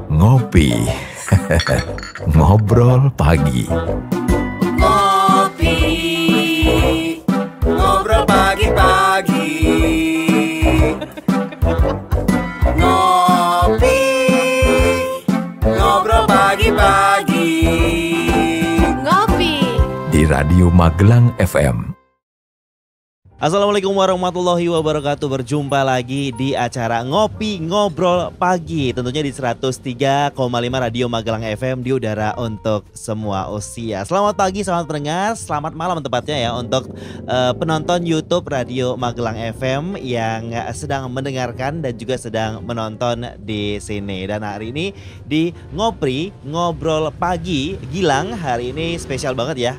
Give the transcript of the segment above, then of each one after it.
Ngopi. Ngobrol pagi. Ngopi, ngobrol pagi-pagi. Ngopi, ngobrol pagi-pagi. Ngopi Di Radio Magelang FM. Assalamualaikum warahmatullahi wabarakatuh. Berjumpa lagi di acara Ngopi Ngobrol Pagi, tentunya di 103,5 Radio Magelang FM di udara untuk semua usia. Selamat pagi, selamat pendengar, selamat malam tepatnya ya untuk penonton YouTube Radio Magelang FM yang sedang mendengarkan dan juga sedang menonton di sini. Dan hari ini di Ngopi Ngobrol Pagi Gilang, hari ini spesial banget ya.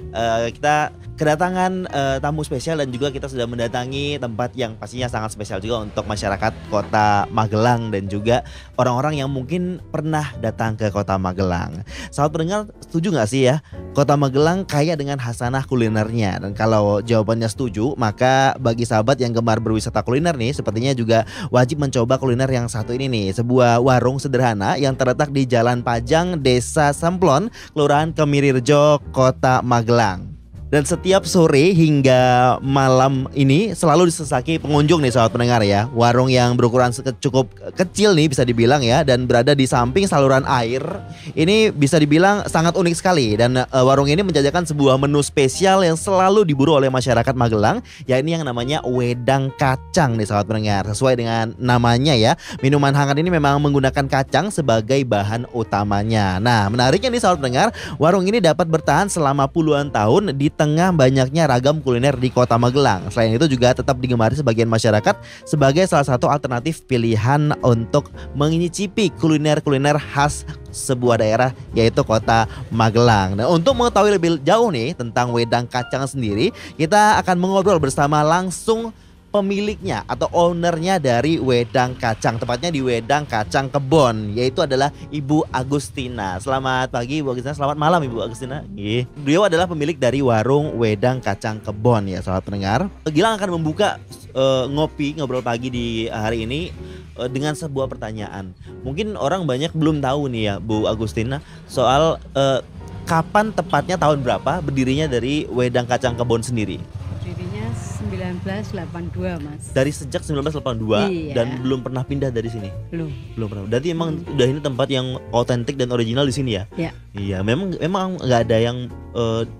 Kita kedatangan tamu spesial dan juga kita sudah mendatangi tempat yang pastinya sangat spesial juga untuk masyarakat Kota Magelang dan juga orang-orang yang mungkin pernah datang ke Kota Magelang. Sahabat pendengar, setuju gak sih ya Kota Magelang kaya dengan khasanah kulinernya? Dan kalau jawabannya setuju, maka bagi sahabat yang gemar berwisata kuliner nih, sepertinya juga wajib mencoba kuliner yang satu ini nih. Sebuah warung sederhana yang terletak di Jalan Pajang, Desa Semplon, Kelurahan Kemirirjo, Kota Magelang. Dan setiap sore hingga malam ini selalu disesaki pengunjung nih sahabat pendengar ya. Warung yang berukuran cukup kecil nih bisa dibilang ya, dan berada di samping saluran air. Ini bisa dibilang sangat unik sekali. Dan warung ini menjajakan sebuah menu spesial yang selalu diburu oleh masyarakat Magelang, yakni yang namanya wedang kacang nih sahabat pendengar. Sesuai dengan namanya ya, minuman hangat ini memang menggunakan kacang sebagai bahan utamanya. Nah, menariknya nih sahabat pendengar, warung ini dapat bertahan selama puluhan tahun di tengah banyaknya ragam kuliner di Kota Magelang. Selain itu juga tetap digemari sebagian masyarakat sebagai salah satu alternatif pilihan untuk menyicipi kuliner-kuliner khas sebuah daerah, yaitu Kota Magelang. Nah, untuk mengetahui lebih jauh nih tentang wedang kacang sendiri, kita akan mengobrol bersama langsung pemiliknya atau ownernya dari wedang kacang, tepatnya di Wedang Kacang Kebon, yaitu adalah Ibu Agustina. Selamat pagi Ibu Agustina, selamat malam Ibu Agustina. Beliau adalah pemilik dari warung Wedang Kacang Kebon ya sahabat pendengar. Gilang akan membuka ngopi ngobrol pagi di hari ini dengan sebuah pertanyaan. Mungkin orang banyak belum tahu nih ya Bu Agustina soal kapan tepatnya, tahun berapa berdirinya dari Wedang Kacang Kebon sendiri. 1982 Mas. Dari sejak 1982 iya. Dan belum pernah pindah dari sini. Belum pernah. Berarti emang udah ini tempat yang otentik dan original di sini ya. Iya. Iya, memang nggak ada yang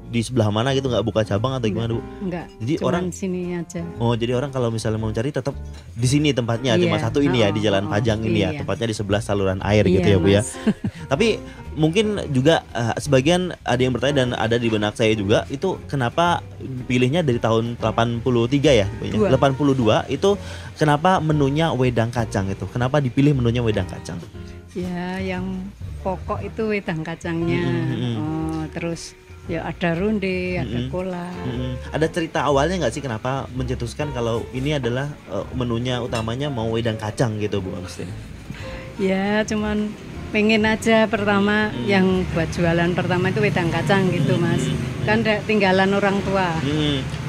di sebelah mana gitu, nggak buka cabang atau gimana Bu? Enggak. Jadi cuman orang sini aja. Oh, jadi orang kalau misalnya mau cari tetap di sini tempatnya, cuma Iya. satu ini ya di Jalan Pajang ini ya, iya. tepatnya di sebelah saluran air Iya, gitu ya Bu ya. Mas. Tapi mungkin juga sebagian ada yang bertanya dan ada di benak saya juga, itu kenapa pilihnya dari tahun 83 ya? Dua. 82 itu kenapa menunya wedang kacang itu? Kenapa dipilih menunya wedang kacang? Ya, yang pokok itu wedang kacangnya. Terus ya ada ronde, ada kolak. Ada cerita awalnya nggak sih kenapa mencetuskan kalau ini adalah menunya utamanya mau wedang kacang gitu Bu Agustina? Ya, cuman pengen aja pertama yang buat jualan pertama itu wedang kacang gitu Mas. Kan tinggalan orang tua.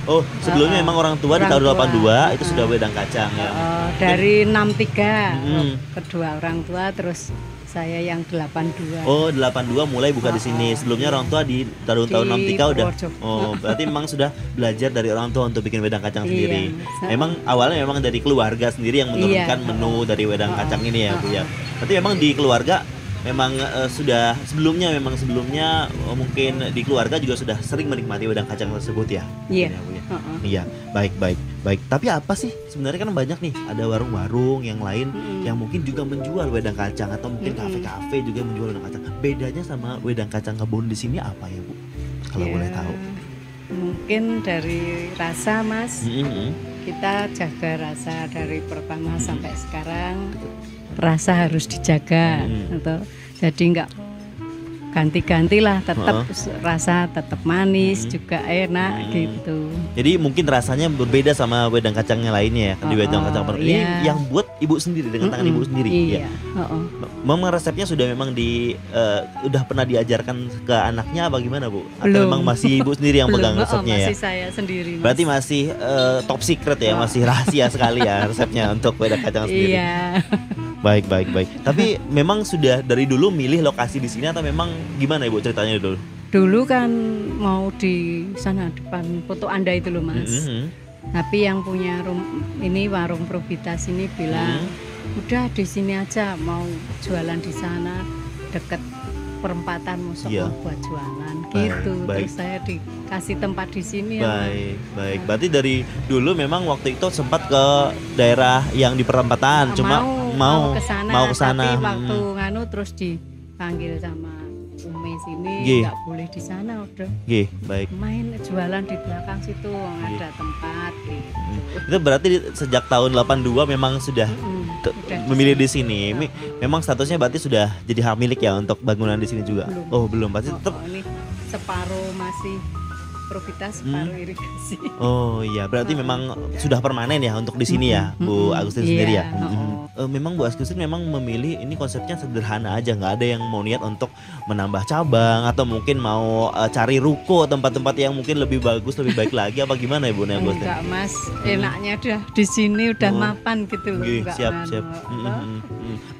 Oh, sebelumnya memang orang tua di tahun 82 itu sudah wedang kacang ya. Dari 63 kedua orang tua, terus saya yang 82. Oh, 82 mulai buka di sini. Sebelumnya orang tua di tahun 63 udah. Oh, berarti memang sudah belajar dari orang tua untuk bikin wedang kacang sendiri. Memang awalnya memang dari keluarga sendiri yang menurunkan menu dari wedang kacang ini ya Bu ya. Berarti memang di keluarga memang sudah sebelumnya mungkin di keluarga juga sudah sering menikmati wedang kacang tersebut ya. Iya. Iya, baik. Tapi apa sih sebenarnya, kan banyak nih ada warung-warung yang lain yang mungkin juga menjual wedang kacang, atau mungkin kafe-kafe juga menjual wedang kacang. Bedanya sama Wedang Kacang Kebon di sini apa ya Bu? Kalau boleh tahu. Mungkin dari rasa Mas. Kita jaga rasa dari pertama sampai sekarang. Rasa harus dijaga atau jadi enggak ganti-ganti lah, tetap rasa tetap manis juga enak gitu. Jadi mungkin rasanya berbeda sama wedang kacangnya lainnya ya. Di wedang kacang ini yang buat ibu sendiri dengan tangan ibu sendiri. Iya. Memang resepnya sudah memang udah pernah diajarkan ke anaknya apa gimana Bu? Atau Belum. memang masih ibu sendiri yang pegang resepnya ya? Masih saya sendiri Mas. Berarti masih top secret ya, masih rahasia sekali ya resepnya untuk wedang kacang sendiri. Iya. Baik. Tapi memang sudah dari dulu milih lokasi di sini atau memang gimana Ibu ceritanya dulu? Dulu kan mau di sana depan foto Anda itu loh Mas. Tapi yang punya ini warung Probitas ini bilang udah di sini aja, mau jualan di sana deket perempatan Mosok buat jualan gitu. Terus saya dikasih tempat di sini. Baik. Berarti dari dulu memang waktu itu sempat ke daerah yang di perempatan, cuma mau ke sana. Tapi waktu nganu terus dipanggil sama Umi sini nggak boleh di sana udah. Baik. Main jualan di belakang situ, ada tempat gitu. Itu berarti sejak tahun 82 memang sudah memilih di sini. Memang statusnya berarti sudah jadi hak milik ya untuk bangunan di sini juga. Belum. Oh, belum. Pasti tetap ini separuh masih Probitas, separuh irigasi. Oh iya, berarti memang sudah permanen ya untuk di sini ya, Bu Agustin sendiri ya. Memang Bu Agustin memang memilih ini konsepnya sederhana aja, nggak ada yang mau niat untuk menambah cabang atau mungkin mau cari ruko tempat-tempat yang mungkin lebih bagus, lebih baik lagi apa gimana ya Bu Agustin? Enggak Mas, enaknya udah di sini udah mapan gitu loh. Siap.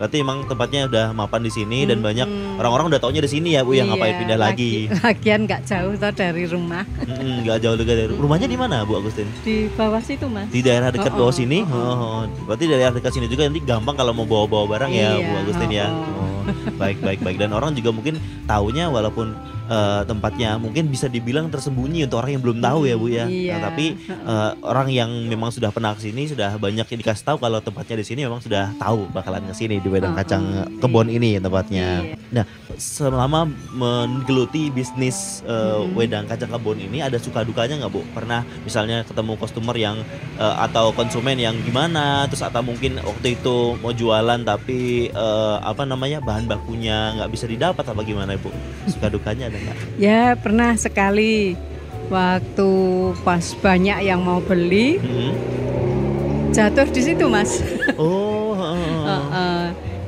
Berarti emang tempatnya udah mapan di sini dan banyak orang-orang udah taunya di sini ya Bu, yang ngapain pindah lagi. Lagian nggak jauh toh dari rumah. Nggak jauh juga dari rumahnya. Di mana Bu Agustin? Di bawah situ Mas. Di daerah dekat bawah sini. Berarti daerah dekat sini juga nanti gampang kalau mau bawa barang ya Bu Agustin ya. Baik. Dan orang juga mungkin taunya walaupun tempatnya mungkin bisa dibilang tersembunyi untuk orang yang belum tahu ya Bu ya. Tapi orang yang memang sudah pernah kesini sudah banyak yang dikasih tahu kalau tempatnya di sini memang sudah tahu bakalan kesini di Wedang Kacang Kebon ini tempatnya. Nah, selama menggeluti bisnis Wedang Kacang Kebon ini ada suka dukanya nggak Bu? Pernah misalnya ketemu customer yang atau konsumen yang gimana? Terus atau mungkin waktu itu mau jualan tapi bahan bakunya nggak bisa didapat apa gimana Bu? Suka dukanya ada nggak? Ya pernah sekali waktu pas banyak yang mau beli jatuh di situ Mas.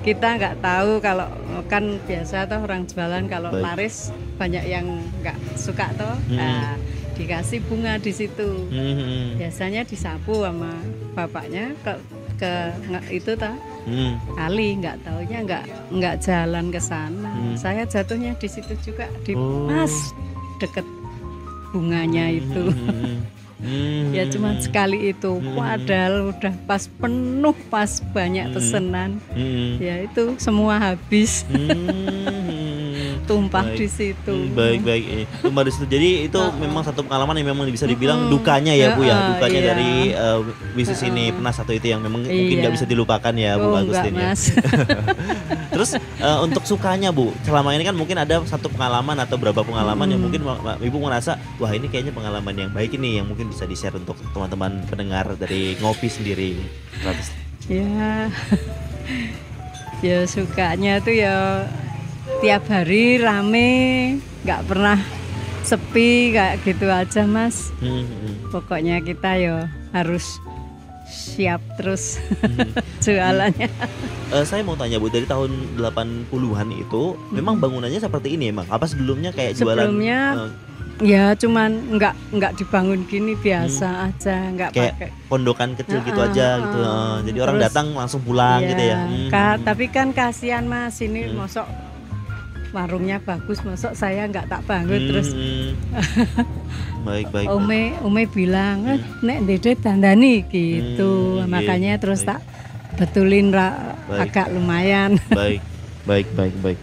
Kita nggak tahu kalau kan biasa toh orang jualan kalau laris banyak yang nggak suka toh. Nah, dikasih bunga di situ. Biasanya disapu sama bapaknya ke itu toh. Ali nggak taunya nggak jalan ke sana. Saya jatuhnya di situ juga di pas deket bunganya itu. Ya cuma sekali itu, padahal udah pas penuh, pas banyak pesenan. Ya itu semua habis. Tumpah di situ. Baik. Tumpah di situ. Jadi itu memang satu pengalaman yang memang bisa dibilang dukanya ya Bu ya. Dukanya dari bisnis ini. Pernah satu itu yang memang mungkin nggak bisa dilupakan ya Bu Agustin ya. Terus untuk sukanya Bu, selama ini kan mungkin ada satu pengalaman atau beberapa pengalaman yang mungkin Ibu merasa wah ini kayaknya pengalaman yang baik ini yang mungkin bisa di-share untuk teman-teman pendengar dari Ngopi sendiri. Ya sukanya tuh ya tiap hari rame, nggak pernah sepi kayak gitu aja Mas. Pokoknya kita ya harus siap terus jualannya. Saya mau tanya Bu, dari tahun 80-an itu memang bangunannya seperti ini emang? Apa sebelumnya kayak jualan? Sebelumnya ya cuman nggak dibangun gini biasa aja, nggak pakai pondokan kecil gitu aja gitu. Jadi orang datang langsung pulang gitu ya. Tapi kan kasihan Mas, ini mosok warungnya bagus, mosok saya nggak tak bangun terus. Baik. Ome bilang, nek Dede dandani gitu, makanya terus tak betulin agak lumayan. Baik.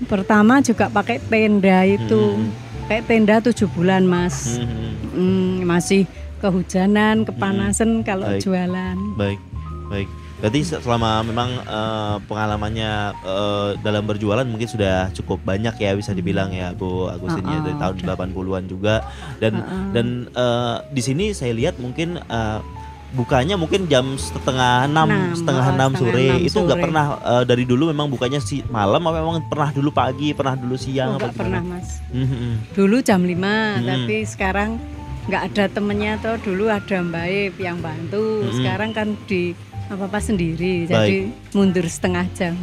Pertama juga pakai tenda itu, kayak tenda 7 bulan Mas. Masih kehujanan, kepanasan kalau jualan. Baik. Berarti selama memang pengalamannya dalam berjualan mungkin sudah cukup banyak ya bisa dibilang ya Bu Agustin ya, dari tahun 80-an juga dan di sini saya lihat mungkin bukanya mungkin jam setengah enam sore. Itu nggak pernah dari dulu memang bukanya malam apa memang pernah dulu pagi, pernah dulu siang? Nggak pernah Mas. Dulu jam 5 tapi sekarang nggak ada temennya toh, dulu ada Mbak yang bantu. Sekarang kan di apa-apa sendiri, jadi mundur setengah jam.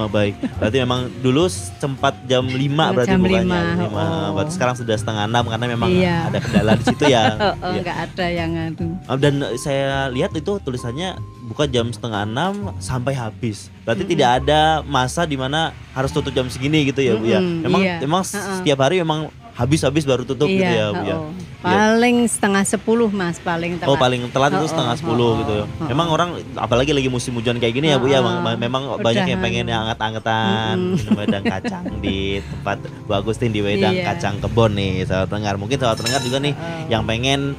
Baik, berarti memang dulu sempat jam 5 berarti jam bukanya 5. Berarti sekarang sudah setengah 6 karena memang ada kendala di situ ya. Nggak ada yang ngadu. Dan saya lihat itu tulisannya buka jam 5:30 sampai habis. Berarti tidak ada masa di mana harus tutup jam segini gitu ya Bu ya. Memang setiap hari memang habis baru tutup gitu ya Bu ya. Paling 9:30 Mas, paling telat. Oh, paling telat itu 9:30 gitu ya. Memang orang apalagi lagi musim hujan kayak gini ya Bu ya, memang banyak yang pengen yang anget-angetan minum wedang kacang di tempat Bu Agustin di Wedang Kacang Kebon nih, sahabat pendengar. Mungkin sahabat pendengar juga nih yang pengen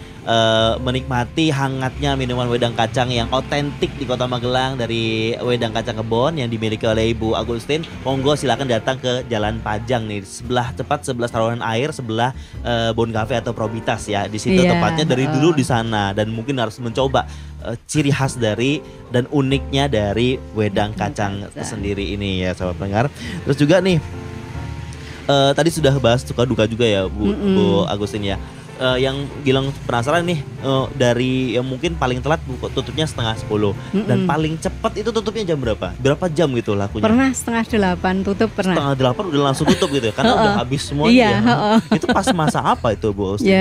menikmati hangatnya minuman wedang kacang yang otentik di Kota Magelang dari Wedang Kacang Kebon yang dimiliki oleh Ibu Agustin. Monggo silakan datang ke Jalan Pajang nih, sebelah saluran air, sebelah Bon Cafe atau Probitas ya. Di situ tepatnya dari dulu di sana, dan mungkin harus mencoba ciri khas dari dan uniknya dari wedang kacang sendiri ini ya sahabat pendengar. Terus juga nih tadi sudah bahas suka duka juga ya Bu Agustin ya. Yang Gilang penasaran nih, dari yang mungkin paling telat tutupnya 9:30 dan paling cepat itu tutupnya jam berapa? Berapa jam gitu lakunya? Pernah 7:30 tutup pernah. 7:30 udah langsung tutup gitu ya, karena udah habis semuanya. Itu pas masa apa itu Bu Agustin?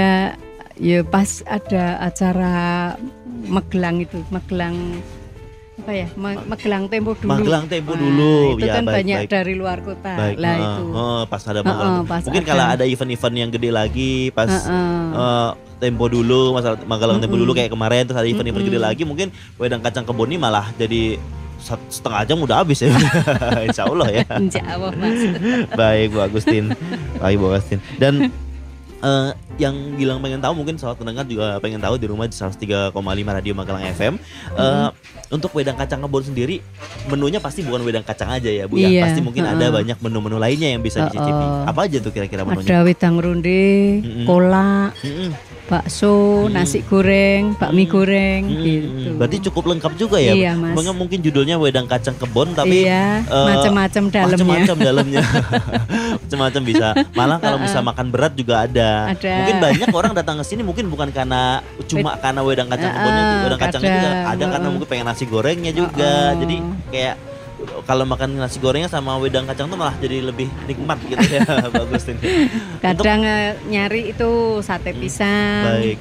Ya pas ada acara Magelang itu, Magelang apa ya, Magelang Tempo dulu. Magelang Tempo dulu. Itu ya, kan banyak dari luar kota. Lah itu. Pas ada Magelang. Mungkin kalau ada event-event yang gede lagi pas Tempo dulu, Magelang Tempo dulu kayak kemarin, terus ada event-event gede lagi, mungkin Wedang Kacang Kebon ini malah jadi setengah jam udah habis ya. Insya Allah ya. Insya Allah Mas. Baik Bu Agustin. Dan yang Gilang pengen tahu, mungkin sahabat pendengar juga pengen tahu di rumah di 103,5 Radio Magelang FM. Untuk Wedang Kacang Kebon sendiri menunya pasti bukan wedang kacang aja ya Bu ya. Pasti mungkin ada banyak menu-menu lainnya yang bisa dicicipi. Apa aja tuh kira-kira menunya? Ada wedang ronde, kolak, bakso, nasi goreng, bakmi goreng gitu. Berarti cukup lengkap juga ya. Iya, Mas. Mungkin judulnya Wedang Kacang Kebon tapi macam-macam dalamnya. Macam-macam bisa. Malah kalau bisa makan berat juga ada. Mungkin banyak orang datang ke sini mungkin bukan karena karena wedang kacang kebonnya, wedang kacangnya juga ada karena mungkin pengen nasi gorengnya juga. Jadi kayak kalau makan nasi gorengnya sama wedang kacang tuh malah jadi lebih nikmat gitu ya. Bagus nih. Kadang nyari itu sate pisang. Baik.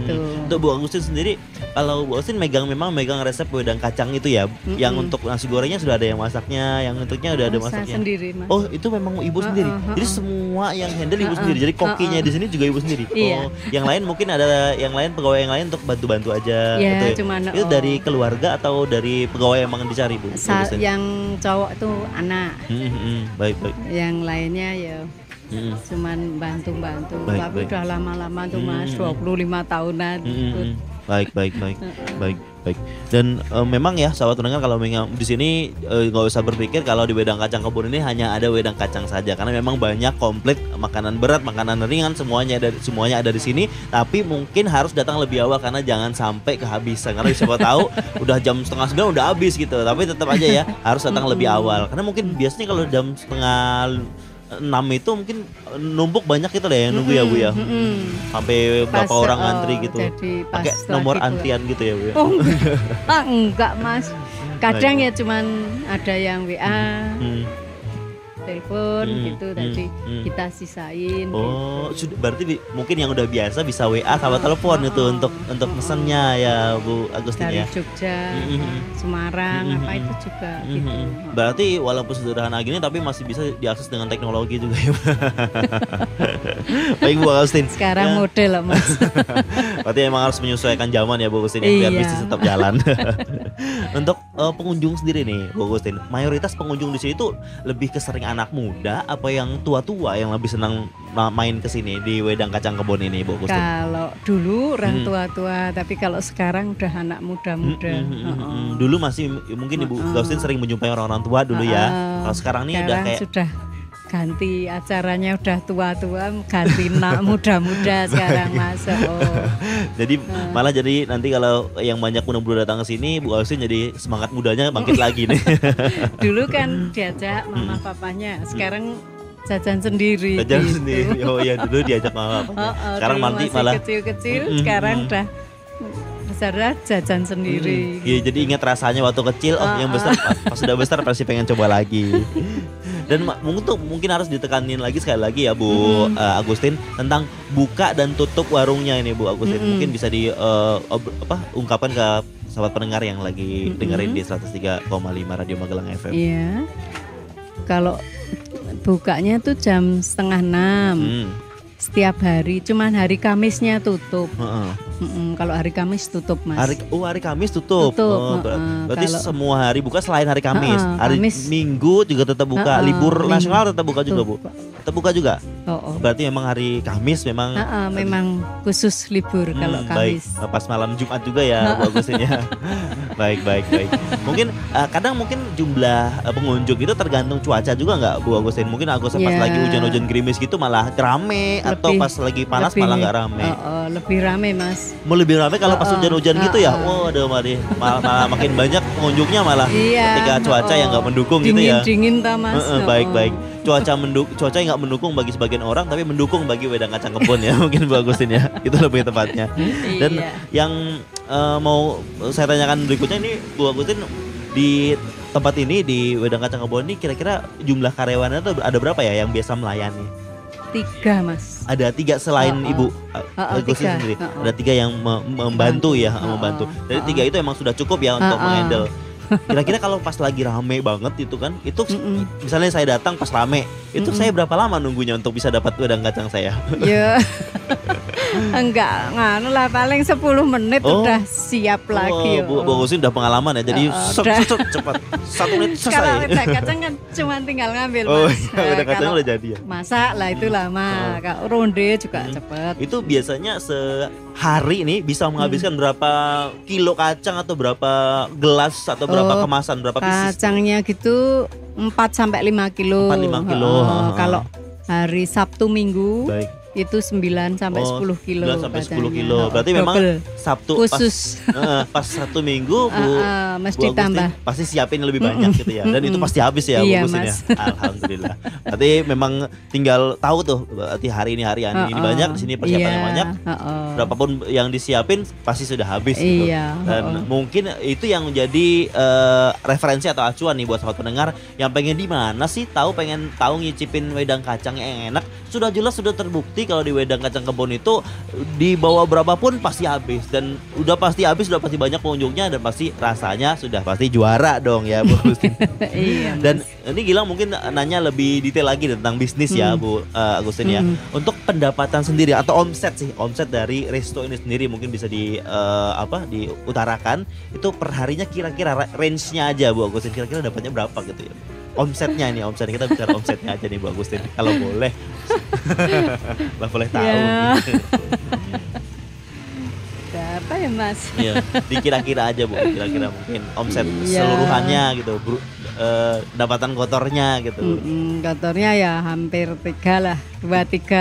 Untuk Bu Agustin sendiri, kalau Bu Agustin memang megang resep wedang kacang itu ya. Yang untuk nasi gorengnya sudah ada yang masaknya, yang untuknya udah ada masaknya. Sendiri, Mas. Oh, itu memang Ibu sendiri. Jadi semua yang handle Ibu sendiri. Jadi kokinya di sini juga Ibu sendiri. Oh, yang lain mungkin ada pegawai yang lain untuk bantu-bantu aja gitu ya. Cuman, itu dari keluarga atau dari pegawai yang emang dicari Bu? Yang cowok tuh anak. Baik. Yang lainnya ya cuman bantu-bantu. Tapi udah lama-lama tuh Mas, 25 tahunan. Baik. Dan memang ya sahabat pendengar, kalau memang di sini nggak usah berpikir kalau di Wedang Kacang Kebon ini hanya ada wedang kacang saja, karena memang banyak komplit makanan berat, makanan ringan, semuanya ada di sini. Tapi mungkin harus datang lebih awal karena jangan sampai kehabisan, karena siapa tahu udah jam 8:30 udah habis gitu. Tapi tetap aja ya harus datang lebih awal, karena mungkin biasanya kalau jam 5:30 itu mungkin numpuk banyak gitu deh yang nunggu ya Bu ya. Sampai berapa orang antri gitu. Pakai nomor antrian gitu ya Bu ya. Enggak Mas. Kadang ya cuman ada yang WA, telepon gitu tadi kita sisain. Oh, gitu. Berarti mungkin yang udah biasa bisa WA sama telepon itu untuk pesennya ya Bu Agustin ya. Dari Jogja, Semarang, apa itu juga gitu. Berarti walaupun sederhana gini tapi masih bisa diakses dengan teknologi juga ya. Baik Bu Agustin. Sekarang model lah Mas. Berarti emang harus menyesuaikan zaman ya Bu Agustin ya, biar bisnis tetap jalan. Untuk pengunjung sendiri nih Bu Agustin, mayoritas pengunjung di sini tuh lebih ke sering anak muda apa yang tua-tua yang lebih senang main ke sini di Wedang Kacang Kebon ini Bu Agustin? Kalau dulu orang tua-tua, tapi kalau sekarang udah anak muda-muda. Dulu masih mungkin Ibu Agustin sering menjumpai orang-orang tua dulu ya. Kalau sekarang nih udah kayak sudah ganti acaranya, udah tua-tua ganti nak muda-muda sekarang masuk. Jadi malah jadi nanti kalau yang banyak muda-muda datang ke sini, Bu Agustin jadi semangat mudanya bangkit lagi nih. Dulu kan diajak mama papanya, sekarang jajan sendiri. Jajan sendiri. Oh iya, dulu diajak mama papanya. Sekarang nanti malah kecil-kecil, sekarang udah besar jajan sendiri. Iya, jadi ingat rasanya waktu kecil, yang besar pas sudah besar pasti pengen coba lagi. Dan mungkin harus ditekanin lagi sekali lagi ya Bu Agustin tentang buka dan tutup warungnya ini Bu Agustin. Mungkin bisa ungkapkan ke sahabat pendengar yang lagi dengerin di 103,5 Radio Magelang FM. Iya. Kalau bukanya tuh jam 5:30 setiap hari, cuman hari Kamisnya tutup. Kalau hari Kamis tutup, Mas. Hari Kamis tutup. Berarti semua hari buka selain hari Kamis. Hari Kamis. Minggu juga tetap buka. Libur nasional tetap buka juga, Bu. Tetap buka juga. Berarti memang hari Kamis memang memang khusus libur kalau Kamis. Baik. Pas malam Jumat juga ya, Bu Agustin ya. Baik. Mungkin kadang jumlah pengunjung itu tergantung cuaca juga nggak, Bu Agustin? Mungkin pas lagi hujan-hujan gerimis gitu malah rame, atau pas lagi panas malah nggak rame. Lebih rame, Mas. Mau lebih rame kalau pas hujan-hujan gitu ya. Waduh, malah makin banyak pengunjungnya malah ketika cuaca yang nggak mendukung gitu ya. Dingin ta, Mas. Baik. Cuaca yang nggak mendukung bagi sebagian orang, tapi mendukung bagi wedang kacang kebon ya, mungkin Bu Agustin ya. Itu lebih tepatnya. Dan yang mau saya tanyakan berikutnya ini, Bu Agustin, di tempat ini di wedang kacang kebon ini kira-kira jumlah karyawannya tuh ada berapa ya yang biasa melayani? 3, Mas. Ada 3 selain Ibu Agustin sendiri. Ada 3 yang membantu ya, membantu. Dari 3 itu emang sudah cukup ya untuk menghandle. Kira-kira kalau pas lagi rame banget itu kan, itu misalnya saya datang pas rame, itu saya berapa lama nunggunya untuk bisa dapat wedang kacang saya? Ya. Enggak, paling 10 menit udah siap lagi. Bu Agustin udah pengalaman ya, jadi cepat. 1 menit selesai. Kalau wedang kacang kan cuma tinggal ngambil, Mas. Wedang kacangnya udah jadi ya. Masak lah itu lama. Kalau ronde juga cepat. Itu biasanya sehari ini bisa menghabiskan berapa kilo kacang atau berapa gelas atau berapa kemasan, berapa pieces? Kacangnya gitu 4-5 kilo. 4-5 kilo. Kalau hari Sabtu Minggu itu 9-10 kilo. 9-10 kilo. Berarti memang Sabtu khusus pas Sabtu Minggu mesti tambah. Pasti siapin lebih banyak gitu ya. Dan itu pasti habis ya, Bu Agustin ya. Alhamdulillah. Berarti memang tinggal tahu tuh, berarti hari ini ini banyak, di sini persiapannya banyak. Berapapun yang disiapin pasti sudah habis gitu. Dan mungkin itu yang menjadi referensi atau acuan nih buat sahabat pendengar yang pengen di mana sih pengen tahu ngicipin wedang kacang yang enak. Sudah jelas sudah terbukti kalau di wedang kacang kebon itu dibawa berapapun pasti habis, dan udah pasti habis, udah pasti banyak pengunjungnya, dan pasti rasanya sudah pasti juara dong ya, Bu Agustin. Dan ini Gilang mungkin nanya lebih detail lagi tentang bisnis ya, Bu Agustin ya. Untuk pendapatan sendiri atau omset dari resto ini sendiri mungkin bisa diutarakan itu per harinya kira-kira range-nya aja, Bu Agustin, kira-kira dapatnya berapa gitu ya. Omsetnya kita bicara omsetnya aja nih, Bu Agustin, kalau boleh. Lah boleh tahu. Berapa ya, Mas? Iya, dikira-kira aja, Bu. Kira-kira mungkin omset seluruhannya gitu, pendapatan kotornya gitu. Kotornya ya hampir 2-3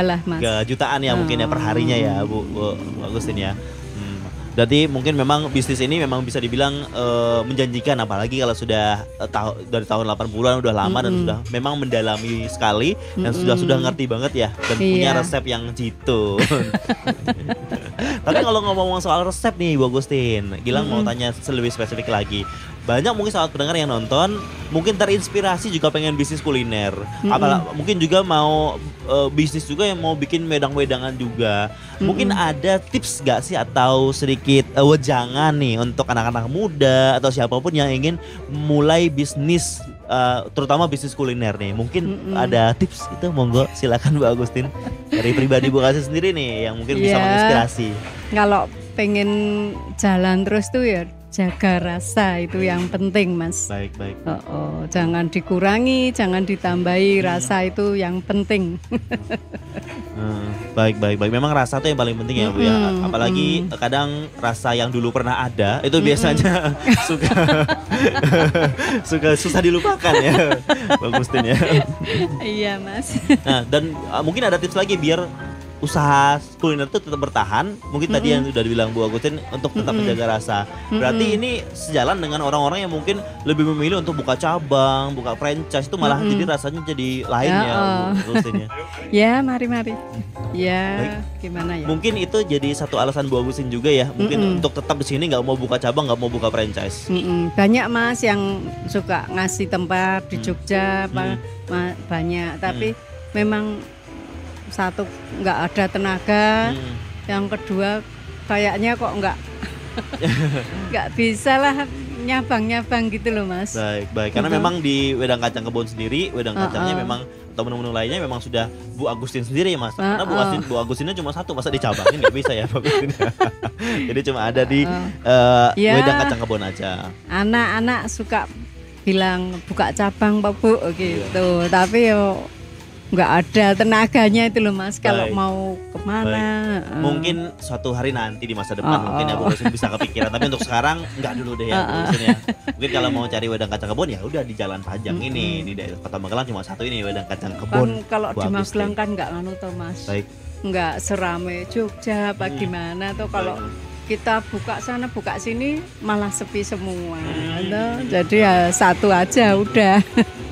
lah, Mas. 3 jutaan ya mungkin ya per harinya ya, Bu Agustin ya. Jadi mungkin memang bisnis ini memang bisa dibilang menjanjikan, apalagi kalau sudah dari tahun 80-an udah lama dan sudah memang mendalami sekali dan sudah ngerti banget ya, dan punya resep yang jitu. Tapi kalau ngomong soal resep nih, Bu Agustin, Gilang mau tanya lebih spesifik lagi. Banyak mungkin sahabat pendengar yang nonton mungkin terinspirasi juga pengen bisnis kuliner, mungkin juga mau bisnis juga yang mau bikin wedang-wedangan juga. Mungkin ada tips gak sih atau sedikit wejangan nih untuk anak-anak muda atau siapapun yang ingin mulai bisnis, terutama bisnis kuliner nih? Mungkin ada tips itu, monggo silakan, Bu Agustin, dari pribadi Bu Agustin sendiri nih yang mungkin bisa menginspirasi. Kalau pengen jalan terus tuh ya jaga rasa, itu yang penting, Mas. Baik. Jangan dikurangi, jangan ditambahi, rasa itu yang penting. Baik. Memang rasa itu yang paling penting ya, Bu ya. Apalagi kadang rasa yang dulu pernah ada itu biasanya suka susah dilupakan ya, Bu Agustin ya. Iya, Mas. Nah, dan mungkin ada tips lagi biar usaha kuliner itu tetap bertahan. Mungkin tadi yang sudah dibilang Bu Agustin untuk tetap menjaga rasa. Berarti ini sejalan dengan orang-orang yang mungkin lebih memilih untuk buka cabang, buka franchise, itu malah jadi rasanya jadi lain ya, Bu Agustin ya. Ya, mari. Ya, gimana ya? Mungkin itu jadi satu alasan Bu Agustin juga ya, mungkin untuk tetap di sini, nggak mau buka cabang, nggak mau buka franchise. Banyak, Mas, yang suka ngasih tempat di Jogja, banyak. Tapi memang satu nggak ada tenaga, yang kedua kayaknya kok nggak nggak bisa lah nyabang-nyabang gitu loh Mas. Baik. Karena memang di Wedang Kacang Kebon sendiri, wedang kacangnya memang atau menu-menu lainnya memang sudah Bu Agustin sendiri ya Mas. Karena Bu Agustinnya cuma satu, masa dicabangin nggak bisa ya Bu Agustin. Jadi cuma ada di Wedang Kacang Kebon aja. Anak-anak suka bilang buka cabang Pak Bu gitu, tapi yo nggak ada tenaganya itu loh Mas kalau mau kemana. Mungkin suatu hari nanti di masa depan mungkin ya Bu Agustin bisa kepikiran, tapi untuk sekarang nggak dulu deh ya Bu Agustin ya. Mungkin kalau mau cari wedang kacang kebon ya udah di Jalan Pajang ini di daerah Kota Magelang cuma satu ini wedang kacang kebon. Kan kalau di Magelang kan nggak nganu toh Mas. Nggak serame Jogja apa gimana tuh kalau kita buka sana buka sini malah sepi semua. Jadi ya satu aja udah.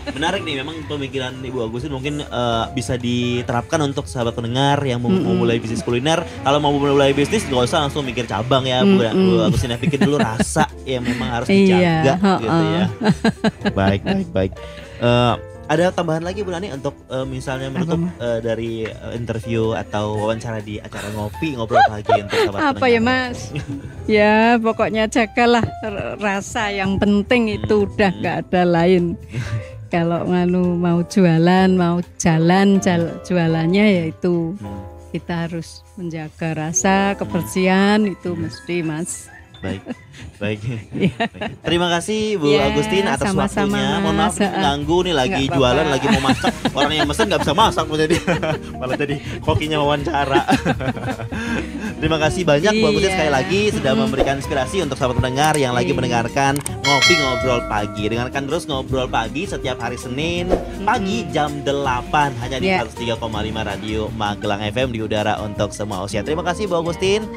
Menarik nih, memang pemikiran Ibu Agustin mungkin bisa diterapkan untuk sahabat pendengar yang mau mulai bisnis kuliner. Kalau mau mulai bisnis gak usah langsung mikir cabang ya Bu Agustin, pikir dulu rasa yang memang harus dijaga gitu ya. Baik. Ada tambahan lagi Bu Nani untuk misalnya menutup dari interview atau wawancara di acara ngobrol pagi untuk sahabat pendengar? Ya Mas? Ya pokoknya jagalah rasa yang penting itu udah gak ada lain. Kalau mau jualan, mau jalan jualannya yaitu kita harus menjaga rasa, kebersihan itu mesti Mas. Baik. Terima kasih Bu Agustin atas waktunya. Mohon maaf ganggu nih lagi jualan, lagi mau masak. Orang yang mesen nggak bisa masak malah jadi kokinya wawancara. Terima kasih banyak Bu Agustin sekali lagi sudah memberikan inspirasi untuk sahabat pendengar yang lagi mendengarkan Ngopi Ngobrol Pagi. Dengarkan terus Ngobrol Pagi setiap hari Senin pagi jam 8 hanya di 103,5 Radio Magelang FM di udara untuk semua usia. Terima kasih Bu Agustin.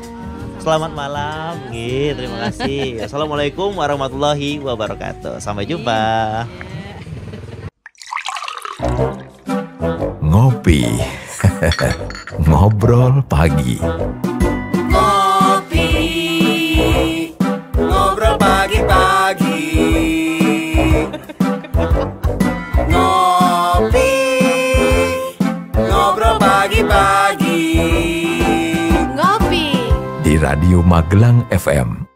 Selamat malam. Terima kasih. Assalamualaikum warahmatullahi wabarakatuh. Sampai jumpa. Ngopi. Ngobrol pagi. Ngopi, ngobrol pagi-pagi. Ngopi, ngobrol pagi-pagi. Ngopi Di Radio Magelang FM